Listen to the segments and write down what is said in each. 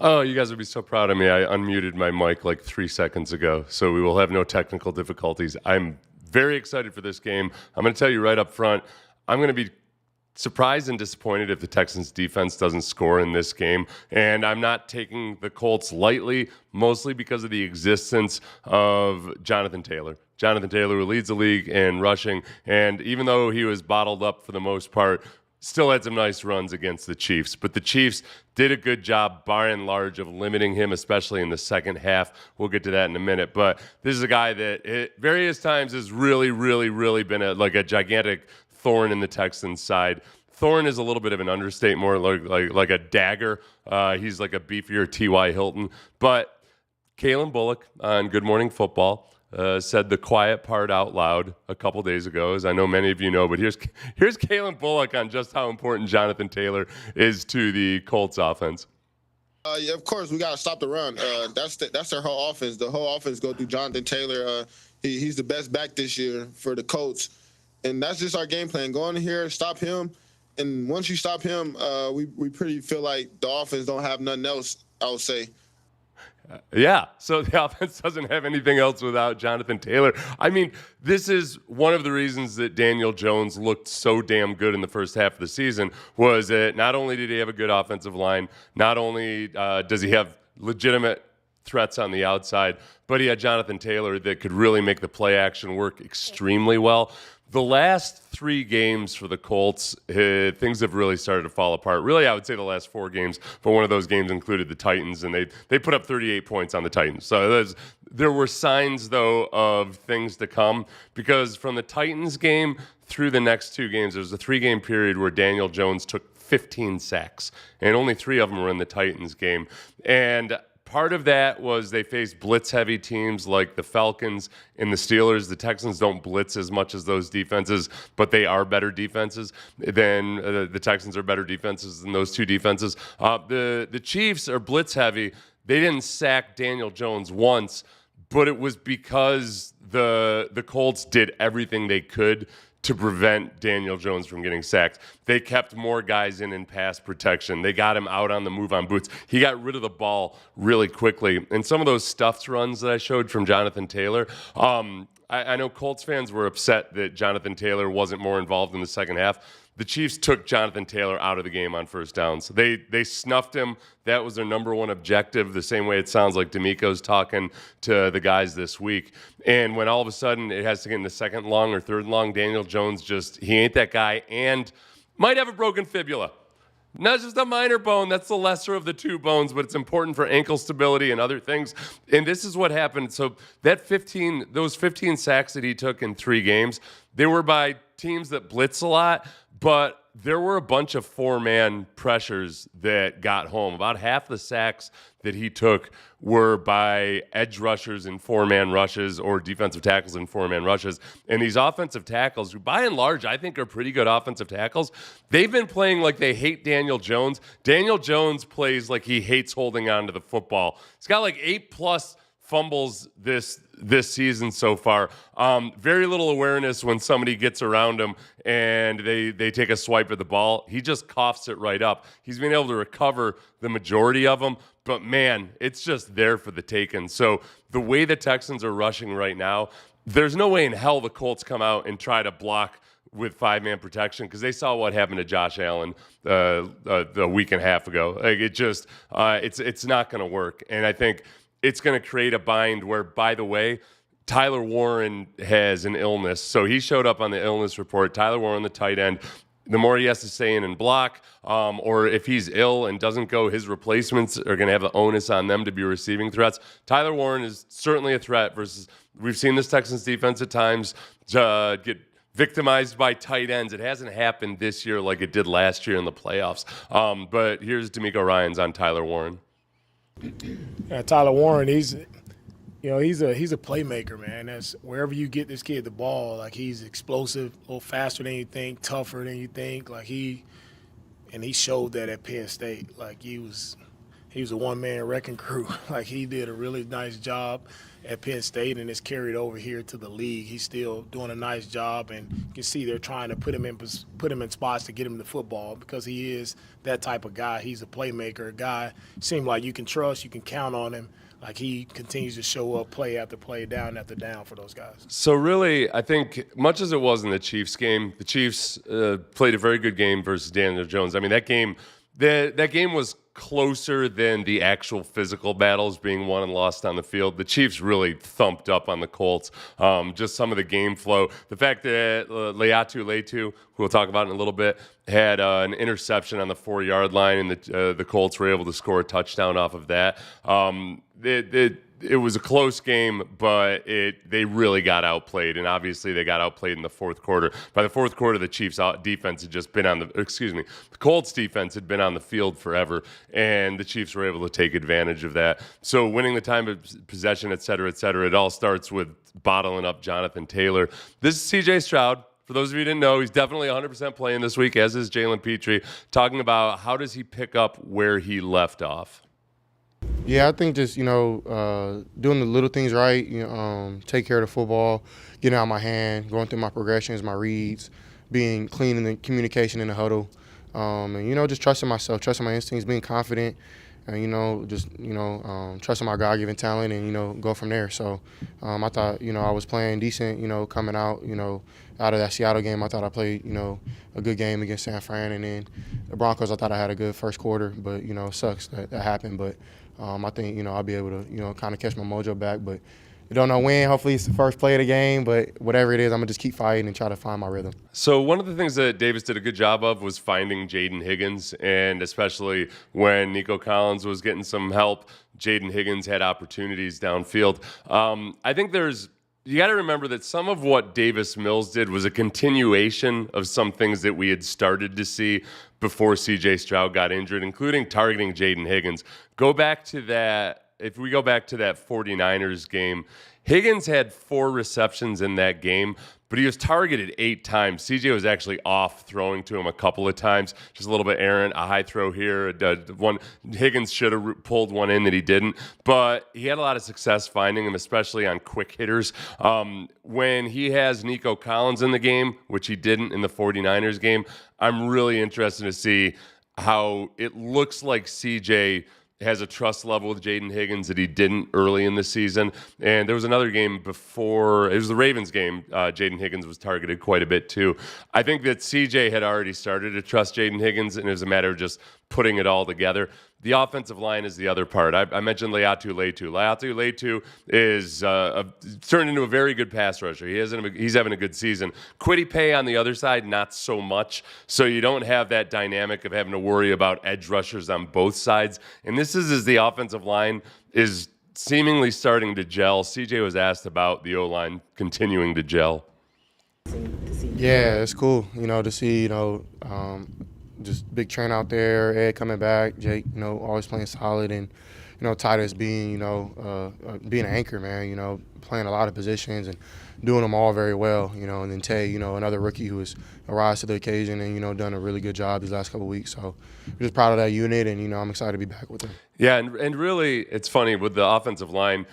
Oh, you guys would be so proud of me. I unmuted my mic like 3 seconds ago, so we will have no technical difficulties. I'm very excited for this game. I'm going to tell you right up front, I'm going to be surprised and disappointed if the Texans defense doesn't score in this game. And I'm not taking the Colts lightly, mostly because of the existence of Jonathan Taylor. Jonathan Taylor, who leads the league in rushing, and even though he was bottled up for the most part, still had some nice runs against the Chiefs. But the Chiefs did a good job, by and large, of limiting him, especially in the second half. We'll get to that in a minute. But this is a guy that at various times has really, really, really been a gigantic thorn in the Texans' side. Thorn is a little bit of an understatement, more like a dagger. He's like a beefier T.Y. Hilton. But Kalen Bullock on Good Morning Football said the quiet part out loud a couple days ago, as I know many of you know. But here's Kalen Bullock on just how important Jonathan Taylor is to the Colts offense. Yeah, of course, we got to stop the run. That's their whole offense. The whole offense go through Jonathan Taylor. He's the best back this year for the Colts. And that's just our game plan. Go in here, stop him. And once you stop him, we pretty feel like the offense don't have nothing else, I would say. Yeah, so the offense doesn't have anything else without Jonathan Taylor. I mean, this is one of the reasons that Daniel Jones looked so damn good in the first half of the season, was that not only did he have a good offensive line, not only does he have legitimate threats on the outside, but he had Jonathan Taylor that could really make the play action work extremely well. The last 3 games for the Colts, things have really started to fall apart. Really, I would say the last 4 games, but one of those games included the Titans, and they put up 38 points on the Titans. So there were signs, though, of things to come, because from the Titans game through the next 2 games, there was a 3-game period where Daniel Jones took 15 sacks, and only 3 of them were in the Titans game. And part of that was they faced blitz-heavy teams like the Falcons and the Steelers. The Texans don't blitz as much as those defenses, but they are better defenses than the Texans are better defenses than those 2 defenses. The Chiefs are blitz-heavy. They didn't sack Daniel Jones once, but it was because the Colts did everything they could to prevent Daniel Jones from getting sacked. They kept more guys in pass protection. They got him out on the move on boots. He got rid of the ball really quickly. And some of those stuffed runs that I showed from Jonathan Taylor, I know Colts fans were upset that Jonathan Taylor wasn't more involved in the second half. The Chiefs took Jonathan Taylor out of the game on first downs. They snuffed him. That was their number one objective, the same way it sounds like D'Amico's talking to the guys this week. And when all of a sudden it has to get in the second long or third long, Daniel Jones he ain't that guy, and might have a broken fibula. Not just a minor bone, that's the lesser of the 2 bones, but it's important for ankle stability and other things. And this is what happened. So those 15 sacks that he took in 3 games, they were by teams that blitz a lot, but there were a bunch of 4-man pressures that got home. About half the sacks that he took were by edge rushers in 4-man rushes or defensive tackles in 4-man rushes. And these offensive tackles, who by and large I think are pretty good offensive tackles, they've been playing like they hate Daniel Jones. Daniel Jones plays like he hates holding on to the football. He's got like 8+ fumbles this season so far. Very little awareness when somebody gets around him and they take a swipe at the ball. He just coughs it right up. He's been able to recover the majority of them, but man, it's just there for the taking. So the way the Texans are rushing right now, there's no way in hell the Colts come out and try to block with 5-man protection, because they saw what happened to Josh Allen a week and a half ago. Like it's not going to work. And I think it's going to create a bind where, by the way, Tyler Warren has an illness. So he showed up on the illness report. Tyler Warren, the tight end, the more he has to stay in and block, or if he's ill and doesn't go, his replacements are going to have the onus on them to be receiving threats. Tyler Warren is certainly a threat versus we've seen this Texans defense at times get victimized by tight ends. It hasn't happened this year like it did last year in the playoffs. But here's D'Amico Ryans on Tyler Warren. Yeah, Tyler Warren, he's a playmaker, man. That's wherever you get this kid the ball, like he's explosive, a little faster than you think, tougher than you think. Like he showed that at Penn State. Like he he was a one-man wrecking crew. Like, he did a really nice job at Penn State, and it's carried over here to the league. He's still doing a nice job, and you can see they're trying to put him in spots to get him the football because he is that type of guy. He's a playmaker, a guy seems like you can trust, you can count on him. Like, he continues to show up play after play, down after down for those guys. So really, I think much as it was in the Chiefs game, the Chiefs played a very good game versus Daniel Jones. I mean, that game was closer than the actual physical battles being won and lost on the field. The Chiefs really thumped up on the Colts. Just some of the game flow. The fact that Leatu, who we'll talk about in a little bit, had an interception on the 4-yard line, and the Colts were able to score a touchdown off of that. It was a close game, but they really got outplayed, and obviously they got outplayed in the fourth quarter. By the fourth quarter, the Chiefs' defense had just been the Colts' defense had been on the field forever, and the Chiefs were able to take advantage of that. So winning the time of possession, et cetera, it all starts with bottling up Jonathan Taylor. This is C.J. Stroud. For those of you who didn't know, he's definitely 100% playing this week, as is Jalen Petrie, talking about how does he pick up where he left off. Yeah, I think just, doing the little things right, take care of the football, getting out of my hand, going through my progressions, my reads, being clean in the communication in the huddle, and, just trusting myself, trusting my instincts, being confident, and, trusting my God-given talent and, go from there. So I thought, I was playing decent, coming out, out of that Seattle game. I thought I played, a good game against San Fran. And then the Broncos, I thought I had a good first quarter, but, it sucks that happened. But I think, I'll be able to, kind of catch my mojo back. But you don't know when. Hopefully it's the first play of the game. But whatever it is, I'm going to just keep fighting and try to find my rhythm. So one of the things that Davis did a good job of was finding Jaden Higgins. And especially when Nico Collins was getting some help, Jaden Higgins had opportunities downfield. I think you got to remember that some of what Davis Mills did was a continuation of some things that we had started to see before C.J. Stroud got injured, including targeting Jaden Higgins. If we go back to that 49ers game, Higgins had 4 receptions in that game, but he was targeted 8 times. CJ was actually off throwing to him a couple of times, just a little bit errant, a high throw here. Higgins should have pulled one in that he didn't, but he had a lot of success finding him, especially on quick hitters. When he has Nico Collins in the game, which he didn't in the 49ers game, I'm really interested to see how it looks like CJ has a trust level with Jaden Higgins that he didn't early in the season. And there was another game before, it was the Ravens game, Jaden Higgins was targeted quite a bit too. I think that CJ had already started to trust Jaden Higgins, and it was a matter of just putting it all together. The offensive line is the other part. I mentioned Leatu. Leatu is turned into a very good pass rusher. He's having a good season. Kwity Paye on the other side, not so much. So you don't have that dynamic of having to worry about edge rushers on both sides. And this is as the offensive line is seemingly starting to gel. CJ was asked about the O-line continuing to gel. Yeah, it's cool, to see, just big trend out there, Ed coming back, Jake, always playing solid, and, Titus being, being an anchor, man, playing a lot of positions and doing them all very well, and then Tay, another rookie who has rise to the occasion and, done a really good job these last couple of weeks. So we're just proud of that unit, and, I'm excited to be back with them. Yeah, and really it's funny with the offensive line.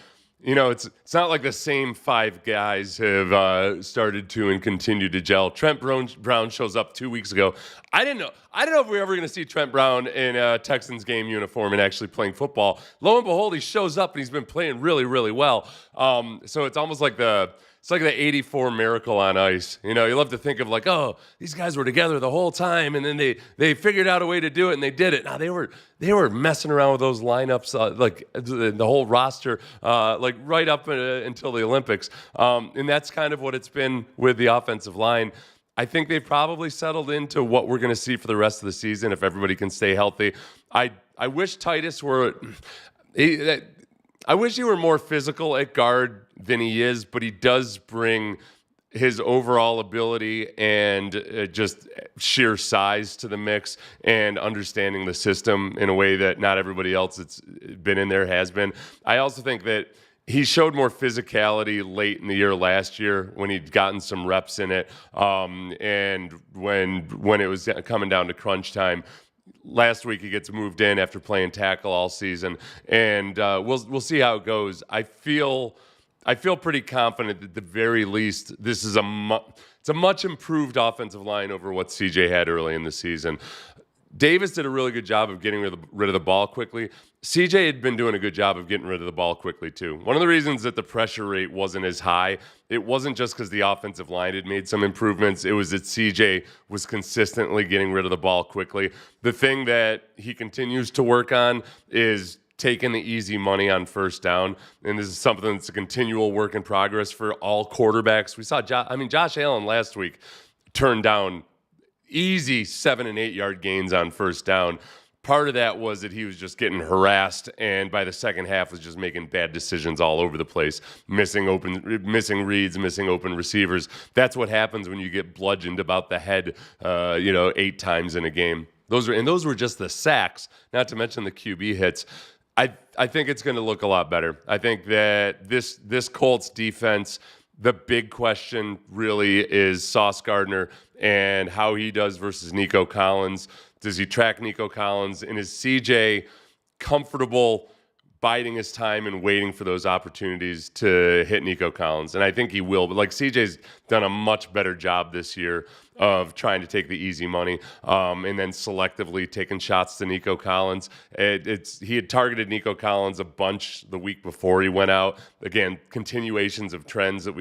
It's not like the same 5 guys have started to and continue to gel. Trent Brown shows up 2 weeks ago. I didn't know if we were ever going to see Trent Brown in a Texans game uniform and actually playing football. Lo and behold, he shows up and he's been playing really, really well. So it's almost like the 84 Miracle on Ice. You love to think of like, oh, these guys were together the whole time, and then they figured out a way to do it, and they did it. Now they were messing around with those lineups, like the whole roster, like right up until the Olympics. And that's kind of what it's been with the offensive line. I think they've probably settled into what we're going to see for the rest of the season if everybody can stay healthy. I wish Titus were. I wish he were more physical at guard than he is, but he does bring his overall ability and just sheer size to the mix and understanding the system in a way that not everybody else that's been in there has been. I also think that he showed more physicality late in the year last year when he'd gotten some reps in it, and when it was coming down to crunch time. Last week he gets moved in after playing tackle all season, and we'll see how it goes. I feel pretty confident that at the very least this is it's a much improved offensive line over what CJ had early in the season. Davis did a really good job of getting rid of the ball quickly. CJ had been doing a good job of getting rid of the ball quickly too. One of the reasons that the pressure rate wasn't as high, it wasn't just because the offensive line had made some improvements. It was that CJ was consistently getting rid of the ball quickly. The thing that he continues to work on is taking the easy money on first down, and this is something that's a continual work in progress for all quarterbacks. We saw Josh Allen last week turn down easy 7 and 8 yard gains on first down. Part of that was that he was just getting harassed, and by the second half was just making bad decisions all over the place, missing reads, missing open receivers. That's what happens when you get bludgeoned about the head, 8 times in a game. Those were just the sacks, not to mention the QB hits. I think it's going to look a lot better. I think that this Colts defense, the big question really is Sauce Gardner and how he does versus Nico Collins. Does he track Nico Collins? And is CJ comfortable biding his time and waiting for those opportunities to hit Nico Collins? And I think he will. But CJ's done a much better job this year of trying to take the easy money and then selectively taking shots to Nico Collins. He had targeted Nico Collins a bunch the week before he went out. Again, continuations of trends that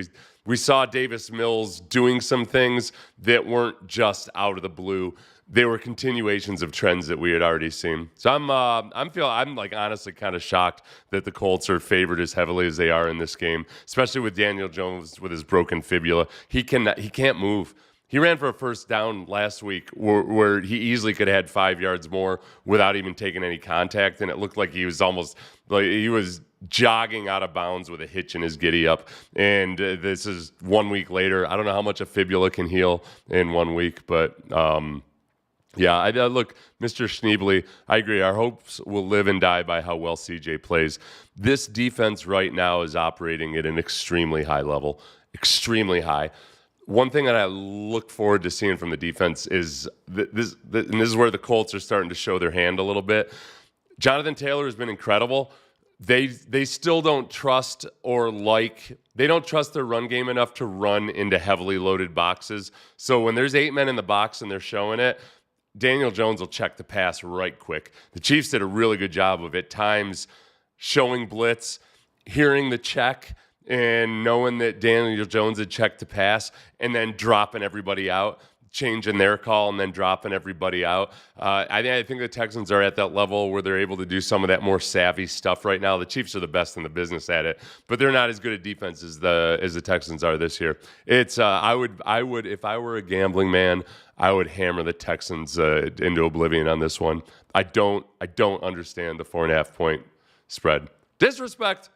we saw Davis Mills doing some things that weren't just out of the blue. They were continuations of trends that we had already seen. So I'm honestly kind of shocked that the Colts are favored as heavily as they are in this game, especially with Daniel Jones with his broken fibula. He can't move. He ran for a first down last week where he easily could have had 5 yards more without even taking any contact, and it looked like he was almost like he was jogging out of bounds with a hitch in his giddy up. And this is 1 week later. I don't know how much a fibula can heal in 1 week, but look, Mr. Schneebly, I agree. Our hopes will live and die by how well CJ plays. This defense right now is operating at an extremely high level, extremely high. One thing that I look forward to seeing from the defense is and this is where the Colts are starting to show their hand a little bit. Jonathan Taylor has been incredible. They still don't trust they don't trust their run game enough to run into heavily loaded boxes. So when there's 8 men in the box and they're showing it, Daniel Jones will check the pass right quick. The Chiefs did a really good job of at times showing blitz, hearing the check, and knowing that Daniel Jones had checked the pass, and then dropping everybody out, changing their call, and then dropping everybody out. I think the Texans are at that level where they're able to do some of that more savvy stuff right now. The Chiefs are the best in the business at it, but they're not as good at defense as the Texans are this year. It's I would if I were a gambling man, I would hammer the Texans into oblivion on this one. I don't understand the 4.5 point spread. Disrespect.